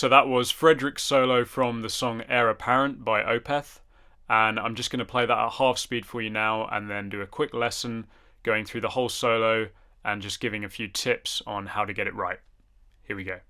So that was Frederick's solo from the song Heir Apparent by Opeth, and I'm just going to play that at half speed for you now and then do a quick lesson going through the whole solo and just giving a few tips on how to get it right. Here we go.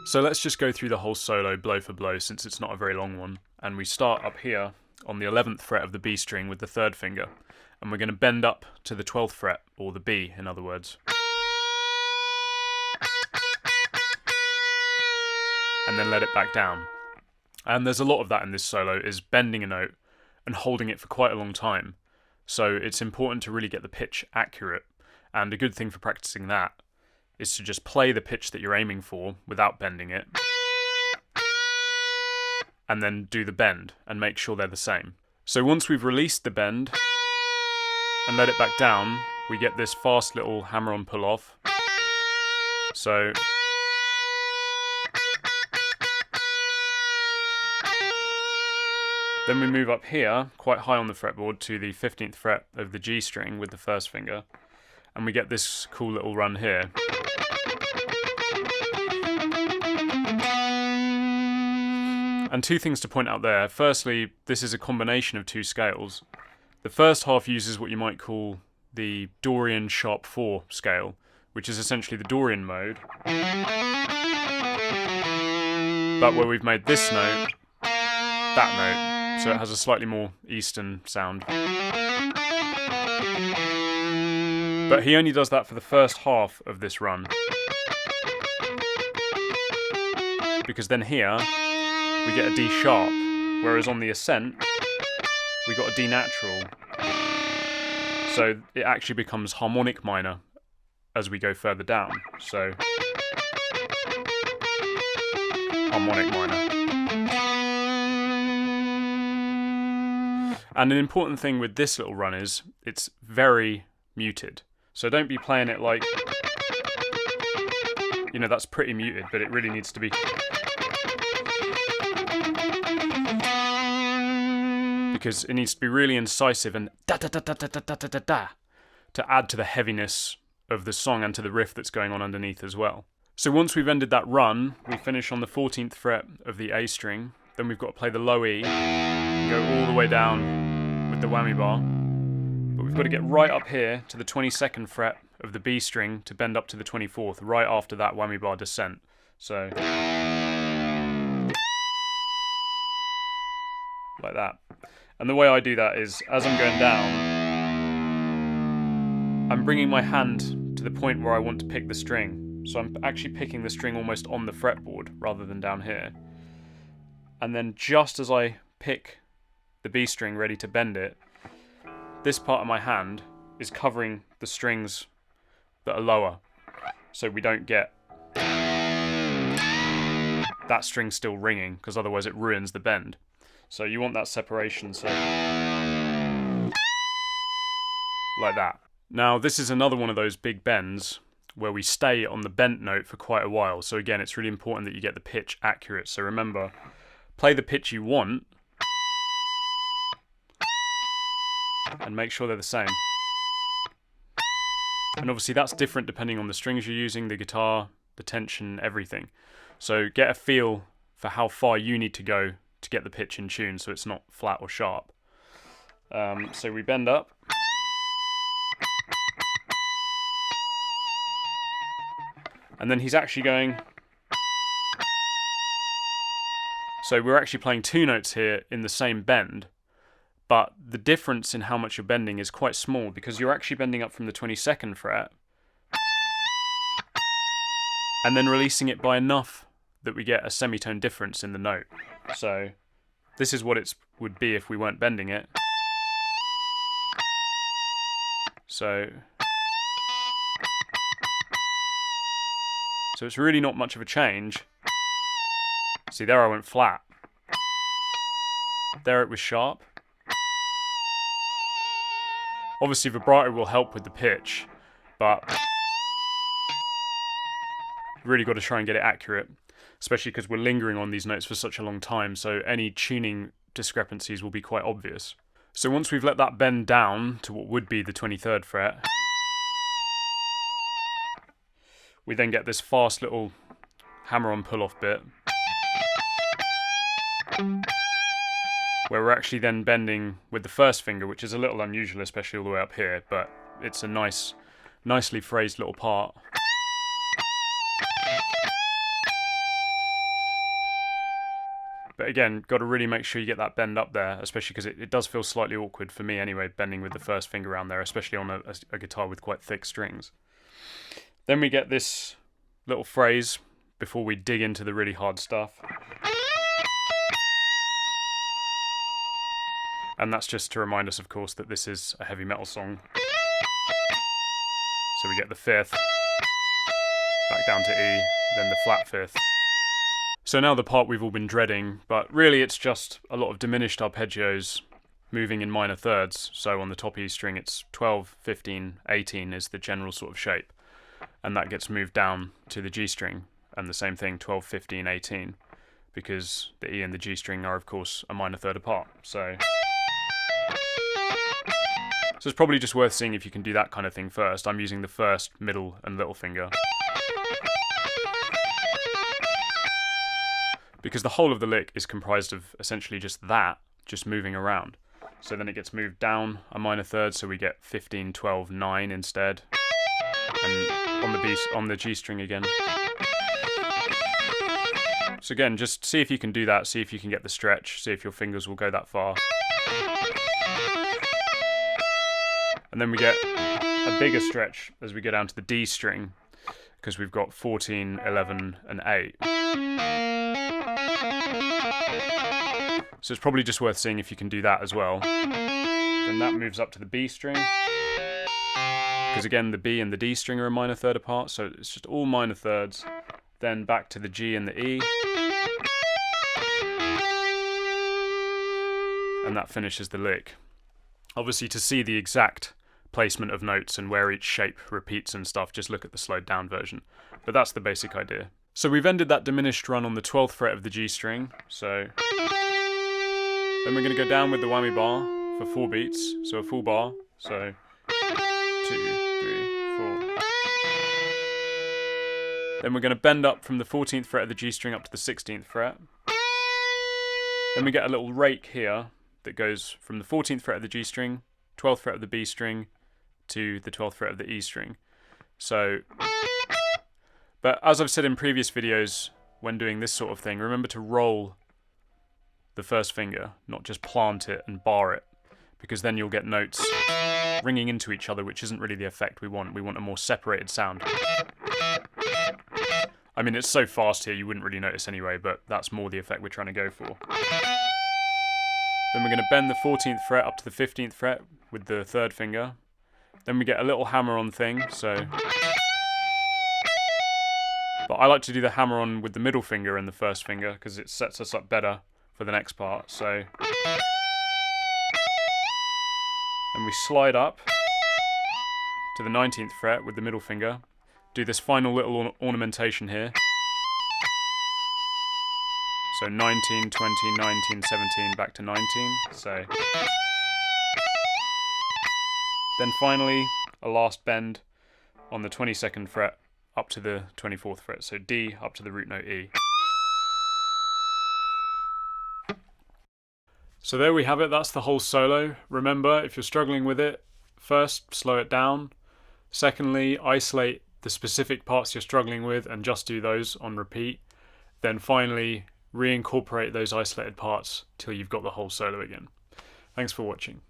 So let's just go through the whole solo blow for blow since it's not a very long one. And we start up here on the 11th fret of the B string with the third finger. And we're going to bend up to the 12th fret, or the B in other words. And then let it back down. And there's a lot of that in this solo, is bending a note and holding it for quite a long time. So it's important to really get the pitch accurate. And a good thing for practicing that is to just play the pitch that you're aiming for without bending it, and then do the bend and make sure they're the same. So once we've released the bend and let it back down, we get this fast little hammer-on pull-off. So then we move up here, quite high on the fretboard, to the 15th fret of the G string with the first finger, and we get this cool little run here. And two things to point out there. Firstly, this is a combination of two scales. The first half uses what you might call the Dorian sharp 4 scale, which is essentially the Dorian mode, but where we've made this note that note, so it has a slightly more Eastern sound. But he only does that for the first half of this run, because then here we get a D sharp, whereas on the ascent we got a D natural. So it actually becomes harmonic minor as we go further down. So harmonic minor. And an important thing with this little run is it's very muted. So don't be playing it like, you know, that's pretty muted, but it really needs to be. Because it needs to be really incisive and da da da da da da da da da to add to the heaviness of the song and to the riff that's going on underneath as well. So once we've ended that run, we finish on the 14th fret of the A string. Then we've got to play the low E and go all the way down with the whammy bar. But we've got to get right up here to the 22nd fret of the B string to bend up to the 24th, right after that whammy bar descent. So like that. And the way I do that is, as I'm going down, I'm bringing my hand to the point where I want to pick the string. So I'm actually picking the string almost on the fretboard rather than down here. And then just as I pick the B string ready to bend it, this part of my hand is covering the strings that are lower, so we don't get that string still ringing, because otherwise it ruins the bend. So you want that separation, so like that. Now this is another one of those big bends where we stay on the bent note for quite a while. So again, it's really important that you get the pitch accurate. So remember, play the pitch you want and make sure they're the same. And obviously that's different depending on the strings you're using, the guitar, the tension, everything. So get a feel for how far you need to go to get the pitch in tune so it's not flat or sharp. So we bend up. And then he's actually going... So we're actually playing two notes here in the same bend, but the difference in how much you're bending is quite small because you're actually bending up from the 22nd fret and then releasing it by enough that we get a semitone difference in the note. So this is what it would be if we weren't bending it. So it's really not much of a change. See, there I went flat. There it was sharp. Obviously vibrato will help with the pitch, but you've really got to try and get it accurate, especially because we're lingering on these notes for such a long time, so any tuning discrepancies will be quite obvious. So once we've let that bend down to what would be the 23rd fret, we then get this fast little hammer-on pull-off bit, where we're actually then bending with the first finger, which is a little unusual, especially all the way up here, but it's a nicely phrased little part. But again, got to really make sure you get that bend up there, especially because it does feel slightly awkward for me anyway, bending with the first finger around there, especially on a guitar with quite thick strings. Then we get this little phrase before we dig into the really hard stuff. And that's just to remind us, of course, that this is a heavy metal song. So we get the fifth, back down to E, then the flat fifth. So now the part we've all been dreading, but really it's just a lot of diminished arpeggios moving in minor thirds. So on the top E string it's 12, 15, 18 is the general sort of shape. And that gets moved down to the G string, and the same thing, 12, 15, 18, because the E and the G string are of course a minor third apart. So it's probably just worth seeing if you can do that kind of thing first. I'm using the first, middle and little finger, because the whole of the lick is comprised of essentially just that, just moving around. So then it gets moved down a minor third, so we get 15, 12, 9 instead. And on the G string again. So again, just see if you can do that, see if you can get the stretch, see if your fingers will go that far. And then we get a bigger stretch as we go down to the D string, because we've got 14, 11 and 8. So it's probably just worth seeing if you can do that as well. Then that moves up to the B string, because again the B and the D string are a minor third apart, so it's just all minor thirds. Then back to the G and the E, and that finishes the lick. Obviously, to see the exact placement of notes and where each shape repeats and stuff, just look at the slowed down version. But that's the basic idea. So we've ended that diminished run on the 12th fret of the G string. So then we're going to go down with the whammy bar for 4 beats, so a full bar. So 2, 3, 4. Then we're going to bend up from the 14th fret of the G string up to the 16th fret. Then we get a little rake here that goes from the 14th fret of the G string, 12th fret of the B string, to the 12th fret of the E string. So, but as I've said in previous videos, when doing this sort of thing, remember to roll the first finger, not just plant it and bar it, because then you'll get notes ringing into each other, which isn't really the effect we want. We want a more separated sound. I mean, it's so fast here you wouldn't really notice anyway, but that's more the effect we're trying to go for. Then we're going to bend the 14th fret up to the 15th fret with the third finger. Then we get a little hammer-on thing, so... But I like to do the hammer-on with the middle finger and the first finger, because it sets us up better for the next part, so... Then we slide up to the 19th fret with the middle finger. Do this final little ornamentation here. So 19, 20, 19, 17, back to 19. So then finally a last bend on the 22nd fret up to the 24th fret. So D up to the root note E. So there we have it, that's the whole solo. Remember, if you're struggling with it, first slow it down. Secondly, isolate the specific parts you're struggling with and just do those on repeat. Then finally reincorporate those isolated parts till you've got the whole solo again. Thanks for watching.